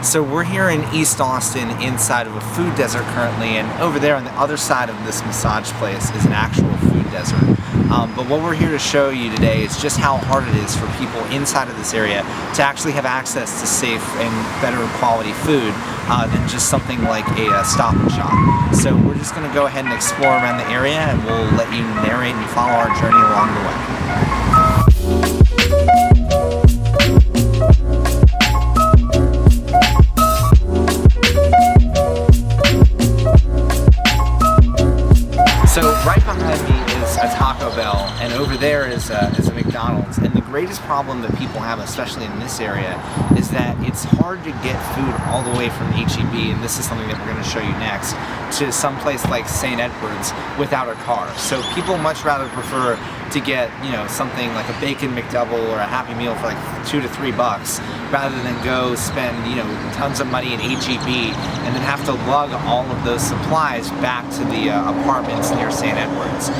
So we're here in East Austin inside of a food desert currently, and over there on the other side of this massage place is an actual food desert. But what we're here to show you today is just how hard it is for people inside of this area to actually have access to safe and better quality food than just something like a Stop and Shop. So we're just going to go ahead and explore around the area, and we'll let you narrate and follow our journey along the way. So right behind me is a Taco Bell, and over there is a McDonald's. And the greatest problem that people have, especially in this area, is that it's hard to get food all the way from HEB, and this is something that we're going to show you next, to some place like St. Edward's without a car. So people much rather prefer to get, you know, something like a bacon McDouble or a Happy Meal for like $2 to $3 rather than go spend, you know, tons of money at HEB and then have to lug all of those supplies back to the apartments near St. Edward's.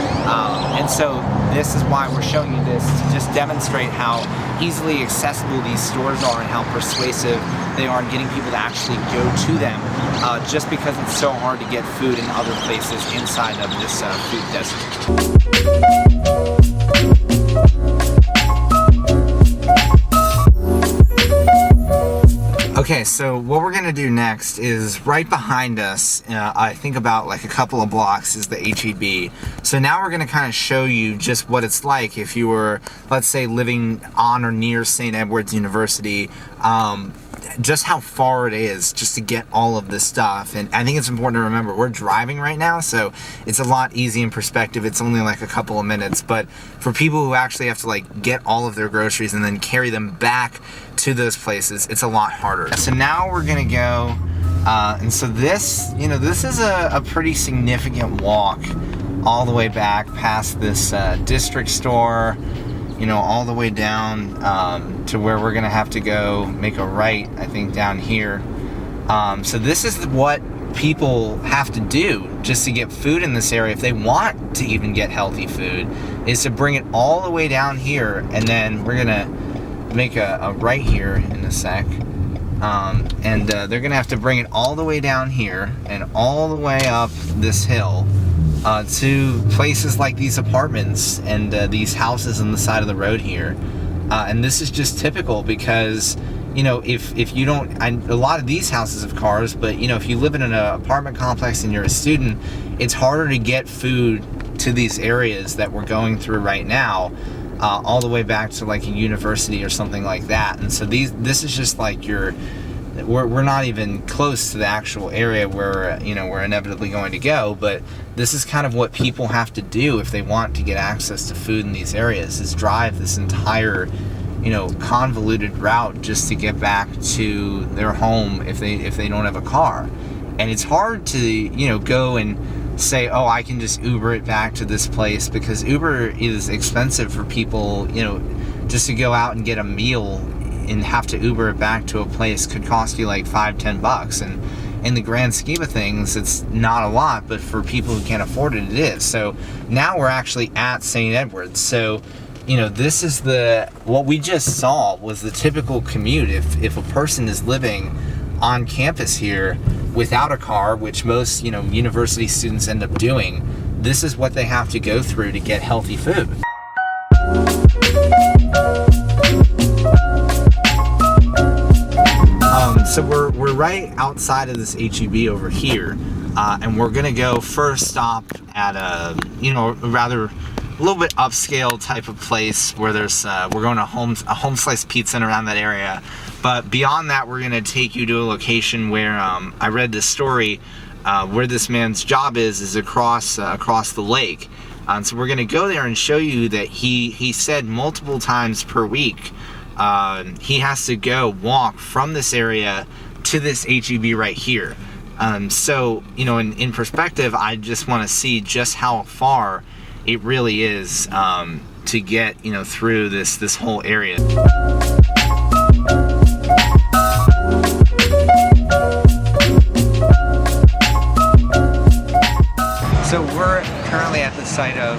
And so this is why we're showing you this, to just demonstrate how easily accessible these stores are and how persuasive they are in getting people to actually go to them, just because it's so hard to get food in other places inside of this food desert. Okay, so what we're gonna do next is right behind us, I think about like a couple of blocks, is the HEB. So now we're gonna kind of show you just what it's like if you were, let's say, living on or near St. Edward's University, just how far it is just to get all of this stuff. And I think it's important to remember we're driving right now, so it's a lot easy in perspective. It's only like a couple of minutes, but for people who actually have to like get all of their groceries and then carry them back to those places, it's a lot harder. So now we're gonna go, and so this, you know, this is a pretty significant walk all the way back past this district store, you know, all the way down to where we're gonna have to go make a right, I think, down here. So this is what people have to do just to get food in this area if they want to even get healthy food, is to bring it all the way down here, and then we're gonna make a right here in a sec, and they're gonna have to bring it all the way down here and all the way up this hill to places like these apartments and these houses on the side of the road here. And this is just typical because, you know, if you don't, a lot of these houses have cars, but, you know, if you live in an apartment complex and you're a student, it's harder to get food to these areas that we're going through right now, all the way back to like a university or something like that. And so this is just like we're not even close to the actual area where, you know, we're inevitably going to go, but this is kind of what people have to do if they want to get access to food in these areas, is drive this entire, you know, convoluted route just to get back to their home if they don't have a car. And it's hard to, you know, go and say, oh, I can just Uber it back to this place, because Uber is expensive for people. You know, just to go out and get a meal and have to Uber it back to a place could cost you like $5-10, and in the grand scheme of things, it's not a lot, but for people who can't afford it, it is. So now we're actually at St. Edward's. So, you know, this is what we just saw was the typical commute if a person is living on campus here without a car, which most, you know, university students end up doing. This is what they have to go through to get healthy food. So we're right outside of this HEB over here, and we're gonna go first stop at a, you know, a little bit upscale type of place where there's we're going to a home slice pizza and around that area. But beyond that, we're gonna take you to a location where I read this story where this man's job is across the lake. So we're gonna go there and show you that he said multiple times per week he has to go walk from this area to this HEB right here. So, you know, in perspective, I just want to see just how far it really is to get, you know, through this whole area. So we're currently at at the site of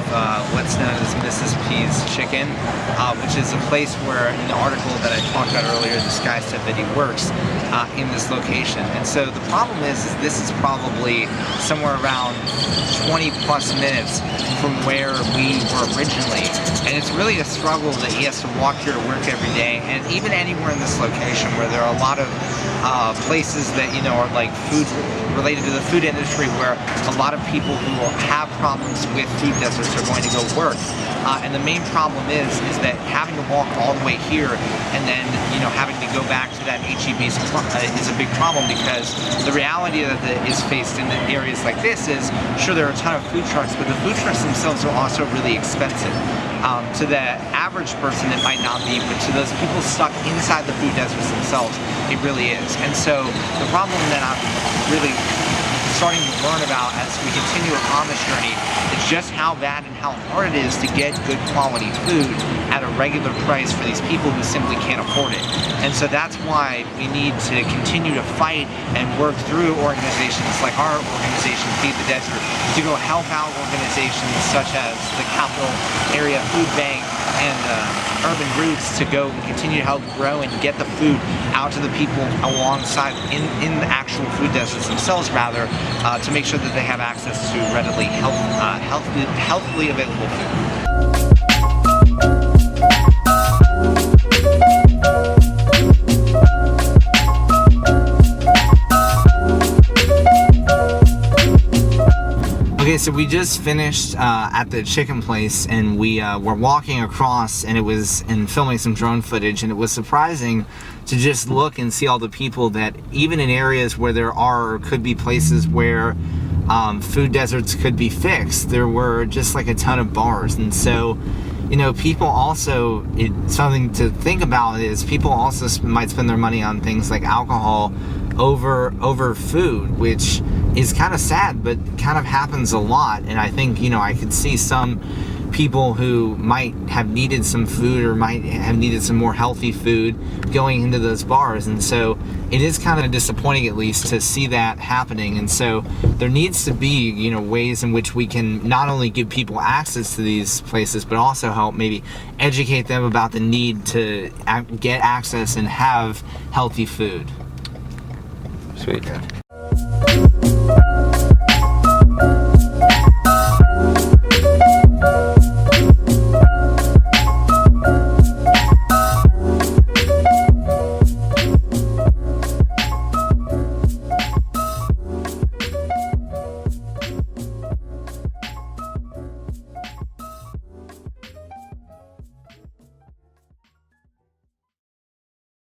what's known as Mrs. P's Chicken, which is a place where, in the article that I talked about earlier, this guy said that he works in this location. And so the problem is this is probably somewhere around 20 plus minutes from where we were originally. And it's really a struggle that he has to walk here to work every day. And even anywhere in this location where there are a lot of places that, you know, are like food related to the food industry, where a lot of people who have problems with food deserts are going to go work. And the main problem is that having to walk all the way here and then, you know, having to go back to that HEB is a big problem, because the reality that is faced in areas like this is, sure, there are a ton of food trucks, but the food trucks themselves are also really expensive. To the average person, it might not be, but to those people stuck inside the food deserts themselves, it really is. And so the problem that I'm really starting to learn about as we continue on this journey is just how bad and how hard it is to get good quality food at a regular price for these people who simply can't afford it. And so that's why we need to continue to fight and work through organizations like our organization, Feed the Desert, to go help out organizations such as the Capital Area Food Bank and Urban Roots, to go and continue to help grow and get the food out to the people alongside in the actual food deserts themselves, rather, to make sure that they have access to readily healthily available food. Okay, so we just finished at the chicken place, and we were walking across, and filming some drone footage, and it was surprising to just look and see all the people that, even in areas where there are or could be places where food deserts could be fixed, there were just like a ton of bars. And so, you know, people also, something to think about is people also might spend their money on things like alcohol over food, which is kind of sad, but kind of happens a lot. And I think, you know, I could see some people who might have needed some food or might have needed some more healthy food going into those bars. And so it is kind of disappointing, at least, to see that happening. And so there needs to be, you know, ways in which we can not only give people access to these places, but also help maybe educate them about the need to get access and have healthy food. Sweet.